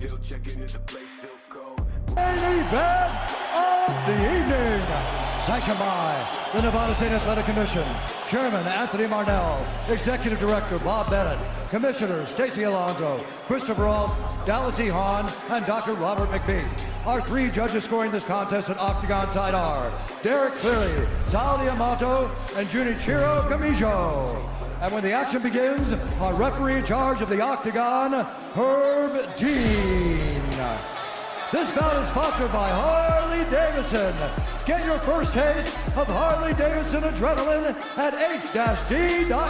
Still checking if the place still cold. Main event of the evening, sanctioned by the Nevada State Athletic Commission, Chairman Anthony Marnell, Executive Director Bob Bennett, Commissioners Stacey Alonso, Christopher Alt, Dallas E. Hahn, and Dr. Robert McBeath. Our three judges scoring this contest at Octagon side are Derek Cleary, Sal Diamato, and Junichiro Camijo. And when the action begins, our referee in charge of the Octagon, Herb Dean. This bout is sponsored by Harley-Davidson. Get your first taste of Harley-Davidson adrenaline at h-d.com.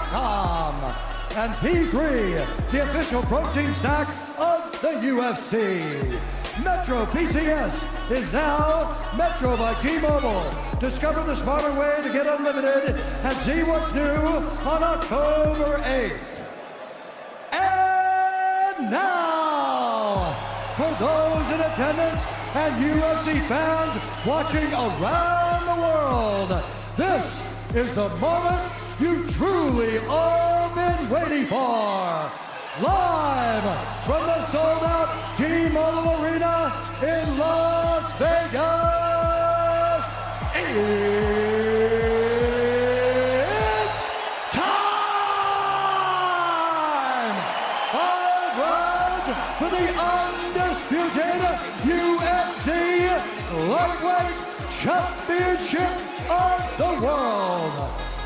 And P3, the official protein snack of the UFC. Metro PCS is now Metro by T-Mobile. Discover the smarter way to get unlimited and see what's new on October 8th. And now, for those in attendance and UFC fans watching around the world, this is the moment you truly all been waiting for. Live from the sold-out T-Mobile Arena in Las Vegas, it's time! 5 rounds for the undisputed UFC Lightweight Championship of the World.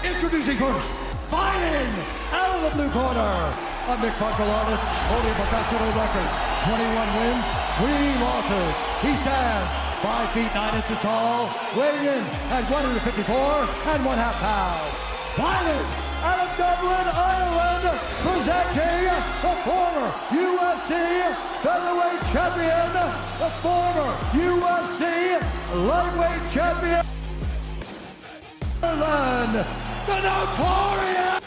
Introducing first, fighting out of the blue corner, a mixed martial artist holding a professional record, 21 wins, 3 losses. He stands 5 feet 9 inches tall, weighing in at 154.5 pounds. Fighting out of Dublin, Ireland, presenting the former UFC featherweight champion, the former UFC lightweight champion, Ireland, the notorious,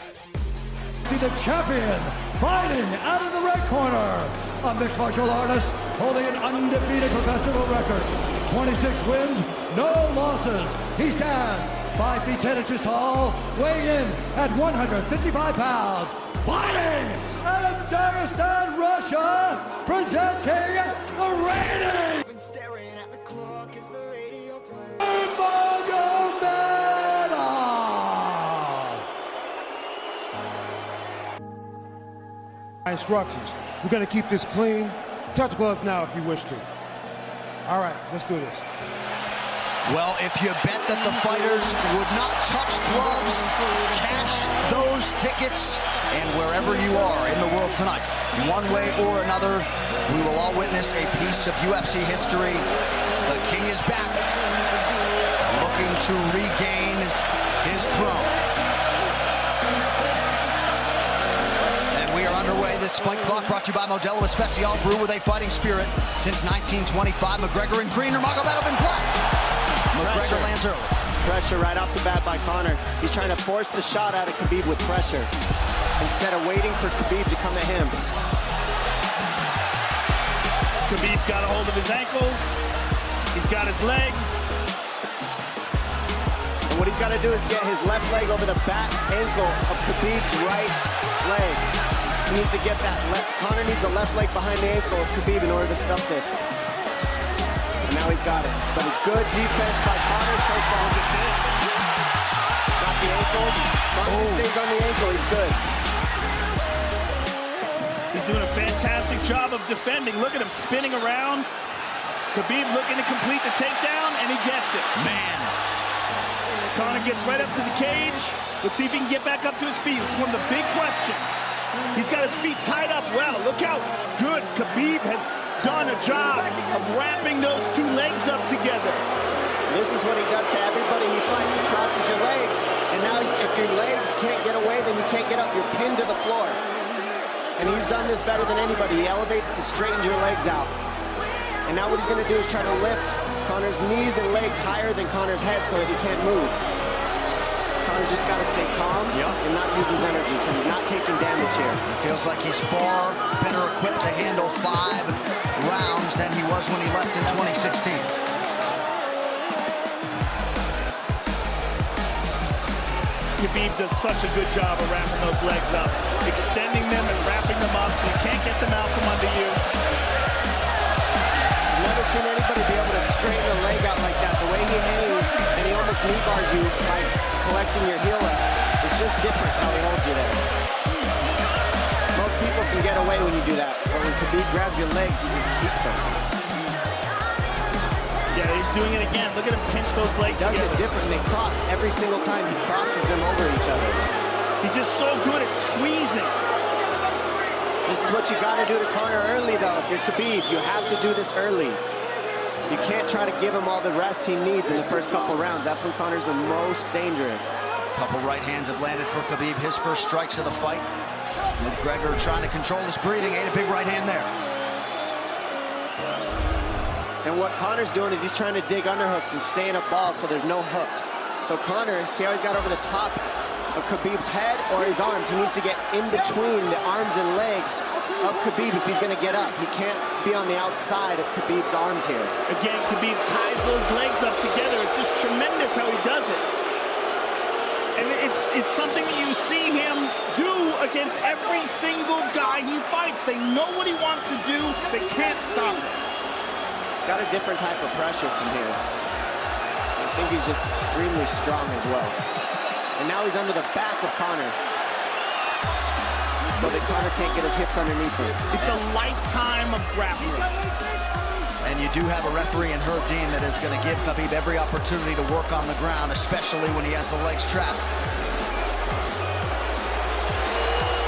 the champion, fighting out of the red corner, a mixed martial artist holding an undefeated professional record, 26 wins, no losses. He stands 5 feet 10 inches tall, weighing in at 155 pounds. Fighting out of Dagestan, Russia, presenting the reigning Instructions. We're going to keep this clean. Touch gloves now if you wish to. All right, let's do this. Well, if you bet that the fighters would not touch gloves, cash those tickets, and wherever you are in the world tonight, one way or another, we will all witness a piece of UFC history. The king is back, looking to regain his throne. Underway, this fight clock brought to you by Modelo Especial, brew with a fighting spirit since 1925. McGregor in green, Nurmagomedov in black. McGregor lands early. Pressure right off the bat by Conor. He's trying to force the shot out of Khabib with pressure instead of waiting for Khabib to come at him. Khabib got a hold of his ankles. He's got his leg. And what he's got to do is get his left leg over the back ankle of Khabib's right leg. He needs to get that left. Conor needs a left leg behind the ankle of Khabib in order to stuff this. And now he's got it. But a good defense by Conor so far. Got the ankles. As long as he stays on the ankle, he's good. He's doing a fantastic job of defending. Look at him spinning around. Khabib looking to complete the takedown, and he gets it. Man. Conor gets right up to the cage. Let's see if he can get back up to his feet. It's one of the big questions. He's got his feet tied up well. Look how good Khabib has done a job of wrapping those two legs up together. This is what he does to everybody he fights. He crosses your legs, and now if your legs can't get away, then you can't get up. You're pinned to the floor. And he's done this better than anybody. He elevates and straightens your legs out. And now what he's going to do is try to lift Conor's knees and legs higher than Conor's head so that he can't move. Conor's just got to stay calm and not use his energy because he's not taking damage here. It feels like he's far better equipped to handle 5 rounds than he was when he left in 2016. Khabib does such a good job of wrapping those legs up, extending them and wrapping them up so you can't get them out from under you. knee bars you by collecting your heel up. It's just different how he holds you there. Most people can get away when you do that, but when Khabib grabs your legs, he just keeps them. Yeah, he's doing it again. Look at him pinch those legs He does together. it different. They cross every single time. He crosses them over each other. He's just so good at squeezing. This is what you got to do to Conor early, though. If you're Khabib, you have to do this early. You can't try to give him all the rest he needs in the first couple rounds. That's when Conor's the most dangerous. Couple right hands have landed for Khabib. His first strikes of the fight. McGregor trying to control his breathing. Ate a big right hand there. And what Conor's doing is he's trying to dig underhooks and stay in a ball so there's no hooks. So Conor, see how he's got over the top of Khabib's head or his arms? He needs to get in between the arms and legs of Khabib if he's going to get up. He can't be on the outside of Khabib's arms here. Again, Khabib ties those legs up together. It's just tremendous how he does it. And it's something that you see him do against every single guy he fights. They know what he wants to do. They can't stop him. He's got a different type of pressure from here. I think he's just extremely strong as well. And now he's under the back of Conor, so that Conor can't get his hips underneath him. It's a lifetime of grappling. And you do have a referee in Herb Dean that is going to give Khabib every opportunity to work on the ground, especially when he has the legs trapped.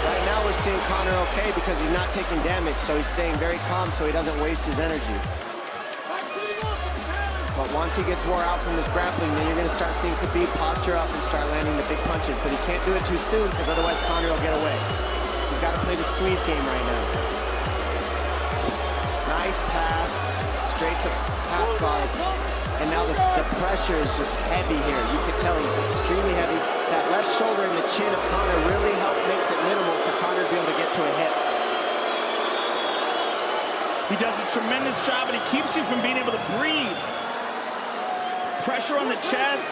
Right now we're seeing Conor okay because he's not taking damage, so he's staying very calm so he doesn't waste his energy. But once he gets wore out from this grappling, then you're going to start seeing Khabib posture up and start landing the big punches. But he can't do it too soon because otherwise Conor will get away. He's got to play the squeeze game right now. Nice pass, straight to half guard. And now the pressure is just heavy here. You can tell he's extremely heavy. That left shoulder and the chin of Conor really makes it minimal for Conor to be able to get to a hit. He does a tremendous job, and he keeps you from being able to breathe. Pressure on the chest,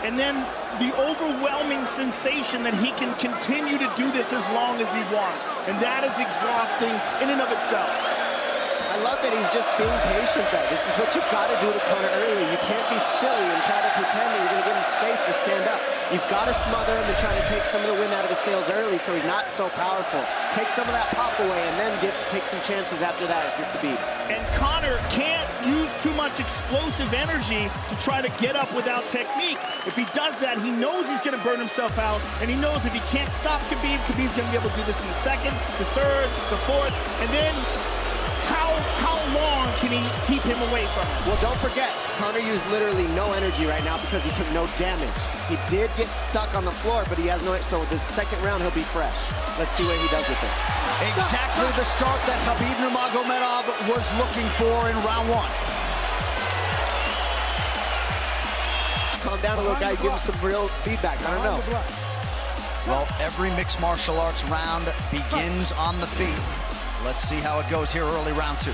and then the overwhelming sensation that he can continue to do this as long as he wants. And that is exhausting in and of itself. I love that he's just being patient, though. This is what you've got to do to Conor early. You can't be silly and try to pretend that you're going to give him space to stand up. You've got to smother him and try to take some of the wind out of his sails early so he's not so powerful. Take some of that pop away and then take some chances after that if you're Khabib. And Conor can't use too much explosive energy to try to get up without technique. If he does that, he knows he's going to burn himself out, and he knows if he can't stop Khabib, Khabib's going to be able to do this in the second, the third, the fourth, and then how long can he keep him away from him? Well, don't forget, Conor used literally no energy right now because he took no damage. He did get stuck on the floor, but he has no, so this second round he'll be fresh. Let's see what he does with it. Exactly the start that Khabib Nurmagomedov was looking for in round one. Calm down a little, guy. Give him some real feedback. I don't know. Well, every mixed martial arts round begins on the feet. Let's see how it goes here early round two.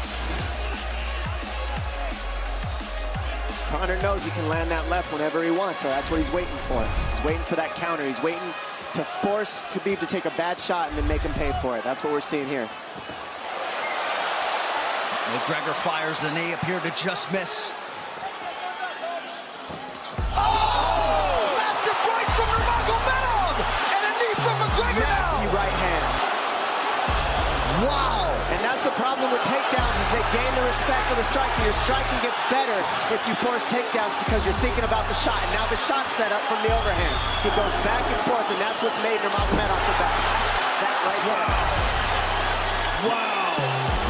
Conor knows he can land that left whenever he wants, so that's what he's waiting for. He's waiting for that counter. He's waiting to force Khabib to take a bad shot and then make him pay for it. That's what we're seeing here. McGregor fires the knee, appeared to just miss. Oh! Massive right from Nurmagomedov! And a knee from McGregor now! Nasty right hand. Wow! And that's the problem with takedowns is they gain the respect of the striker. Your striking gets better if you force takedowns because you're thinking about the shot. And now the shot's set up from the overhand. He goes back and forth, and that's what's made Nurmagomedov the best. That right hand. Wow.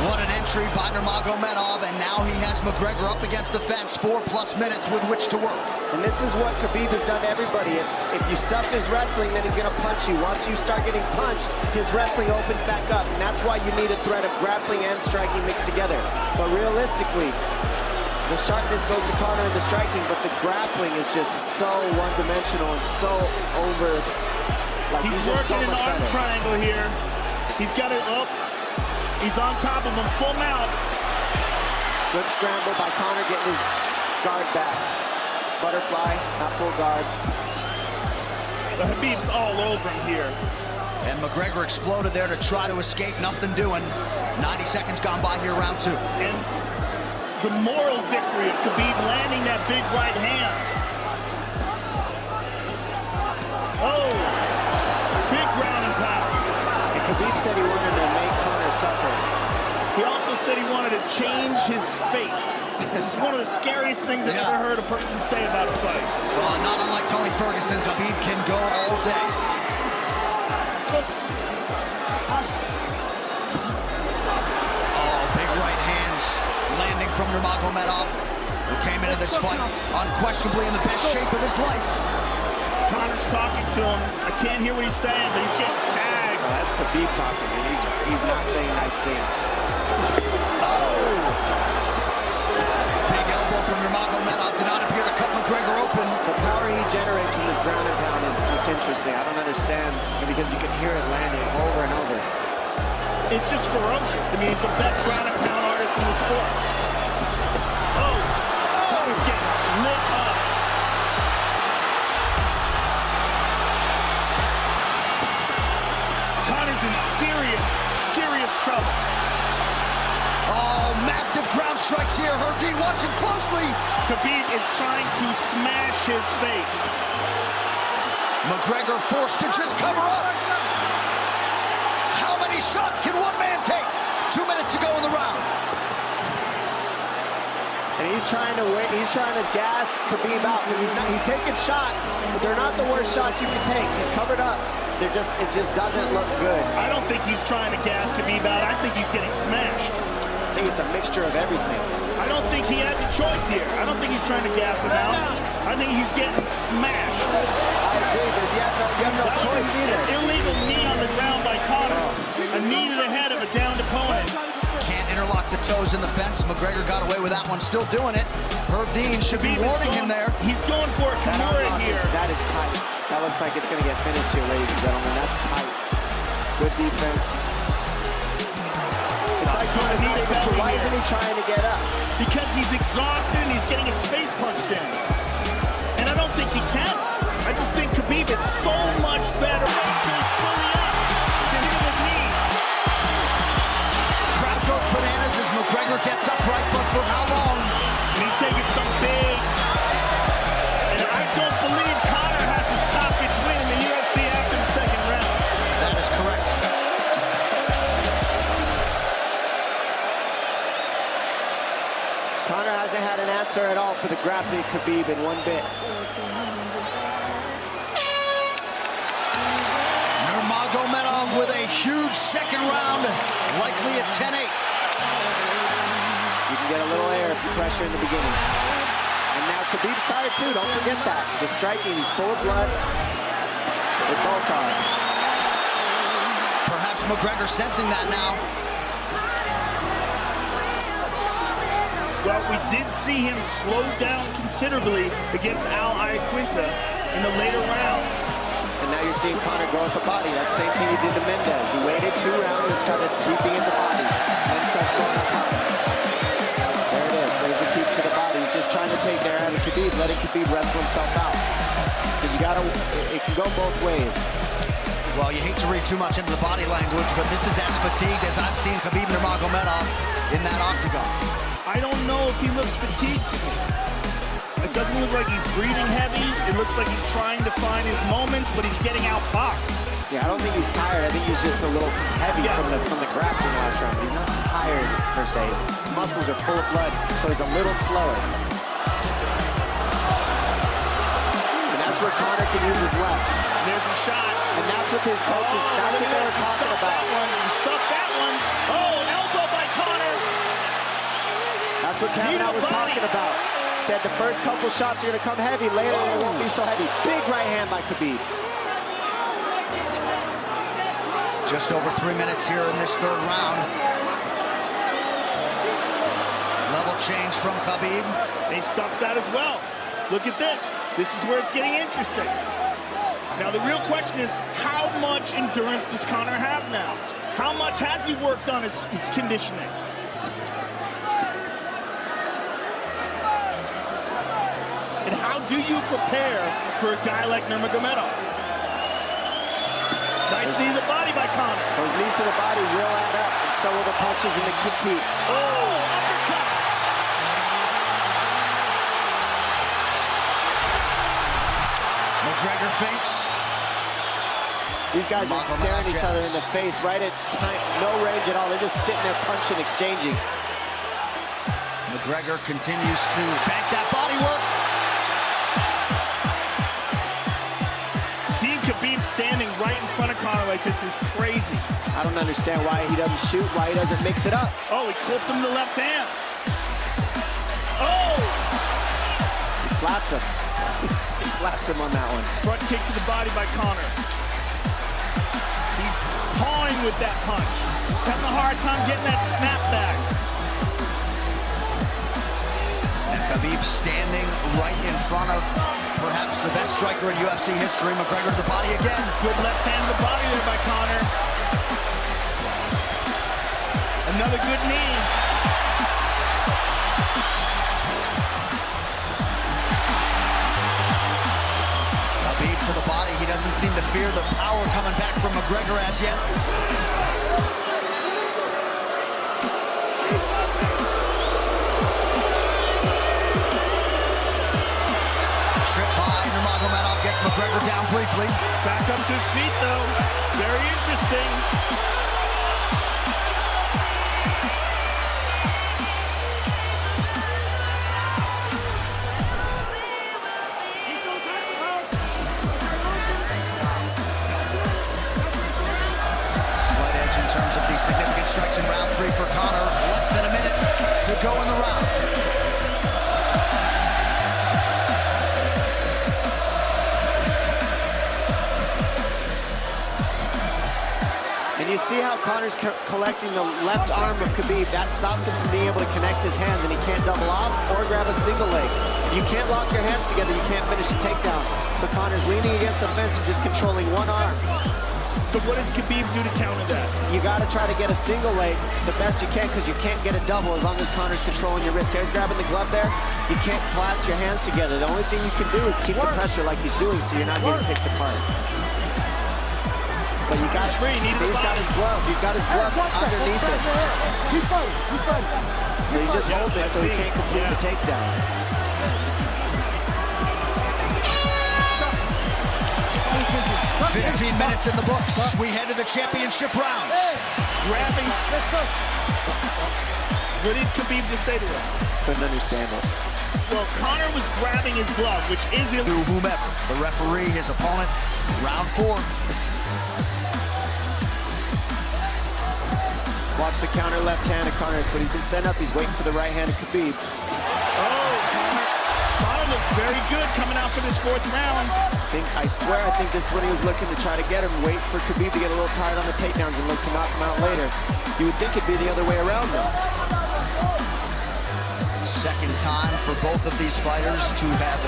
What an entry by Nurmagomedov, and now he has McGregor up against the fence, 4+ minutes with which to work. And this is what Khabib has done to everybody. If you stuff his wrestling, then he's going to punch you. Once you start getting punched, his wrestling opens back up, and that's why you need a threat of grappling and striking mixed together. But realistically, the sharpness goes to Conor in the striking, but the grappling is just so one-dimensional and so over. Like He's just so working an much arm better. triangle here. He's got it up. He's on top of him, full mount. Good scramble by Conor, getting his guard back. Butterfly, not full guard. But Habib's all over him here. And McGregor exploded there to try to escape, nothing doing. 90 seconds gone by here, round two. And the moral victory of Khabib landing that big right hand. Oh, big ground and pound. And Khabib said he wanted to make Conor suffer. He also said he wanted to change his face. This is one of the scariest things I've ever heard a person say about a fight. Well, not unlike Tony Ferguson, Khabib can go all day. Oh, big right hands landing from Nurmagomedov, who came into this fight unquestionably in the best shape of his life. Conor's talking to him. I can't hear what he's saying, but he's getting tagged. Well, that's Khabib talking, and he's not saying nice things. Oh! Big elbow from Nurmagomedov did not appear to cut McGregor open. The power he generates from his ground and pound is just interesting. I don't understand, because you can hear it landing over and over. It's just ferocious. I mean, he's the best ground and pound artist in the sport. Oh! Conor's getting lit up. Conor's in serious trouble. Oh, massive ground strikes here. Habib watching closely. Khabib is trying to smash his face. McGregor forced to just cover up. How many shots can one man take? 2 minutes to go in the round. And he's trying to wait. He's trying to gas Khabib out. He's taking shots, but they're not the worst shots you can take. He's covered up. It just doesn't look good. I don't think he's trying to gas Khabib out. I think he's getting smashed. I think it's a mixture of everything. I don't think he has a choice here. I don't think he's trying to gas him out. I think he's getting smashed. I agree, because you have no choice either. An illegal knee on the ground by Conor. A knee to the head of a downed opponent. Can't interlock the toes in the fence. McGregor got away with that one, still doing it. Herb Dean should be warning him there. He's going for a Kimura here. That is tight. That looks like it's going to get finished here, ladies and gentlemen. That's tight. Good defense. It's like Conor's not able to. Why isn't he trying to get up? Because he's exhausted and he's getting his face punched in. And I don't think he can. I just think Khabib is so much better. He's fully up to hit with knees. Crowd goes bananas as McGregor gets upright, but for how long? And he's taking some big. And I don't believe Conor has a stoppage win in the UFC after the second round. That is correct. Conor hasn't had an answer at all for the grappling Khabib in one bit. Nurmagomedov with a huge second round, likely at 10-8. You can get a little air pressure in the beginning. And now Khabib's tired too, don't forget that. The striking, he's full of blood. They both are. Perhaps McGregor sensing that now. Well, we did see him slow down considerably against Al Iaquinta in the later rounds. And now you're seeing Conor go at the body. That's the same thing he did to Mendez. He waited 2 rounds and started teeping at the body. And then starts going up high. There it is. There's the teep to the body. He's just trying to take air out of Khabib, letting Khabib wrestle himself out. Because it can go both ways. Well, you hate to read too much into the body language, but this is as fatigued as I've seen Khabib Nurmagomedov in that octagon. I don't know if he looks fatigued to me. It doesn't look like he's breathing heavy. It looks like he's trying to find his moments, but he's getting outboxed. Yeah, I don't think he's tired. I think he's just a little heavy from the grappling last round. He's not tired, per se. His muscles are full of blood, so he's a little slower. And that's where Conor can use his left. There's a shot. And that's what his coaches, that's what they were talking about. Stuff that one. Oh, elbow by Conor. That's what Kavanaugh was talking about. Said the first couple shots are going to come heavy. Later on, it won't be so heavy. Big right hand by Khabib. Just over 3 minutes here in this third round. Level change from Khabib. They stuffed that as well. Look at this. This is where it's getting interesting. Now, the real question is, how much endurance does Conor have now? How much has he worked on his conditioning? And how do you prepare for a guy like Nurmagomedov? Nice knee to the body by Conor. Those knees to the body will add up, and so will the punches and the kick teeps. Oh, uppercut. McGregor feints. These guys are staring each other in the face right at time, no range at all. They're just sitting there punching, exchanging. McGregor continues to bank that body work. Seeing Khabib standing right in front of Conor like this is crazy. I don't understand why he doesn't shoot, why he doesn't mix it up. Oh, he clipped him the left hand. Oh! He slapped him. He slapped him on that one. Front kick to the body by Conor. He's pawing with that punch. Having a hard time getting that snap back. And Khabib standing right in front of perhaps the best striker in UFC history. McGregor to the body again. Good left hand to the body there by Conor. Another good knee. Khabib to the body. He doesn't seem to fear the power coming back from McGregor as yet. Trip by Nurmagomedov gets McGregor down briefly. Back up to his feet though. Very interesting. Slight edge in terms of the significant strikes in round 3 for Conor. Less than a minute to go in the round. And you see how Conor's collecting the left arm of Khabib. That stops him from being able to connect his hands, and he can't double off or grab a single leg. You can't lock your hands together, you can't finish a takedown. So Conor's leaning against the fence and just controlling one arm. So what does Khabib do to counter that? You gotta try to get a single leg the best you can, because you can't get a double as long as Conor's controlling your wrist. Here's grabbing the glove there. You can't clasp your hands together. The only thing you can do is keep the pressure like he's doing so you're not getting picked apart. But you got see, he's got his glove. He's got his glove underneath it. But he's just holding it so he can't complete the takedown. Hey. 15 minutes in the books. We head to the championship rounds. Grabbing. What did Khabib just say to him? Couldn't understand it. Well, Conor was grabbing his glove, which is to whomever. The referee, his opponent, round 4. Watch the counter left hand of Conor. It's what he's been set up. He's waiting for the right hand of Khabib. Oh, Conor looks very good coming out for this 4th round. I swear, I think this is when he was looking to try to get him, wait for Khabib to get a little tired on the takedowns and look to knock him out later. You would think it'd be the other way around, though. Second time for both of these fighters to have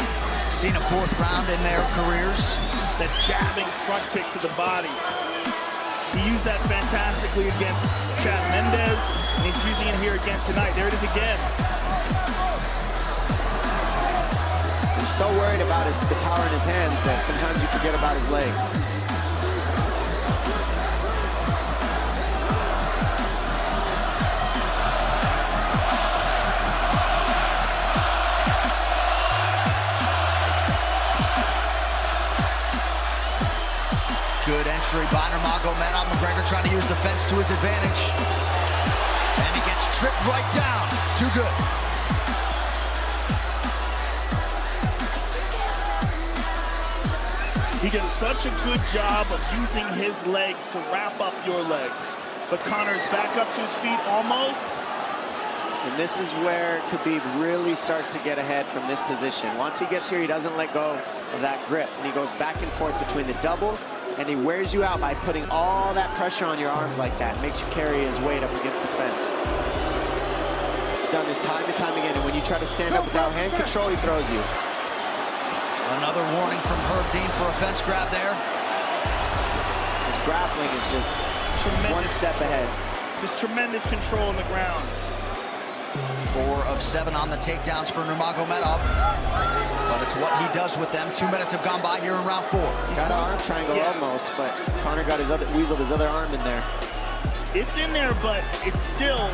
seen a 4th round in their careers. The jabbing front kick to the body. He used that fantastically against Chad Mendes, and he's using it here again tonight. There it is again. He's so worried about the power in his hands that sometimes you forget about his legs. Good entry by Nurmagomedov. McGregor trying to use the fence to his advantage. And he gets tripped right down. Too good. He does such a good job of using his legs to wrap up your legs. But Conor's back up to his feet almost. And this is where Khabib really starts to get ahead from this position. Once he gets here, he doesn't let go of that grip. And he goes back and forth between the double, and he wears you out by putting all that pressure on your arms like that. Makes you carry his weight up against the fence. He's done this time and time again, and when you try to stand up without hand control, he throws you. Another warning from Herb Dean for a fence grab there. His grappling is just one step ahead. Just tremendous control on the ground. 4 of 7 on the takedowns for Nurmagomedov. But it's what he does with them. 2 minutes have gone by here in round 4. Got an arm triangle almost, but Conor got weaseled his other arm in there. It's in there, but it's still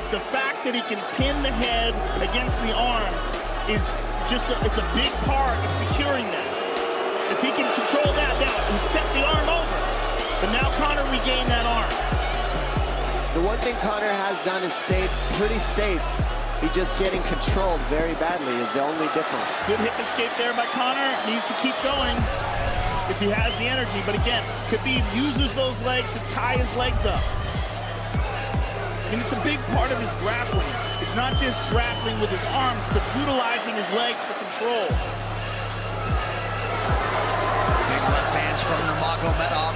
the fact that he can pin the head against the arm is just it's a big part of securing that. If he can control that, now he stepped the arm over. But now Conor regained that arm. The one thing Conor has done is stayed pretty safe. He's just getting controlled very badly is the only difference. Good hip escape there by Conor. Needs to keep going if he has the energy. But again, Khabib uses those legs to tie his legs up. And it's a big part of his grappling. It's not just grappling with his arms, but utilizing his legs for control. Big left hands from Nurmagomedov.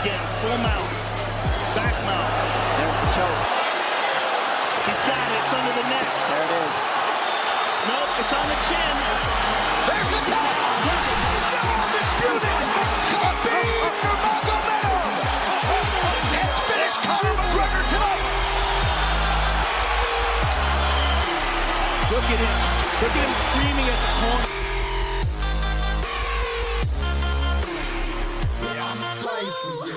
Again, full mount, back mount. There's the choke. He's got it, it's under the neck. There it is. Nope, it's on the chin. There's the tap. Still undisputed. Khabib Nurmagomedov has finished Conor McGregor tonight. Look at him. Look at him screaming at the corner. I'm a slave for you.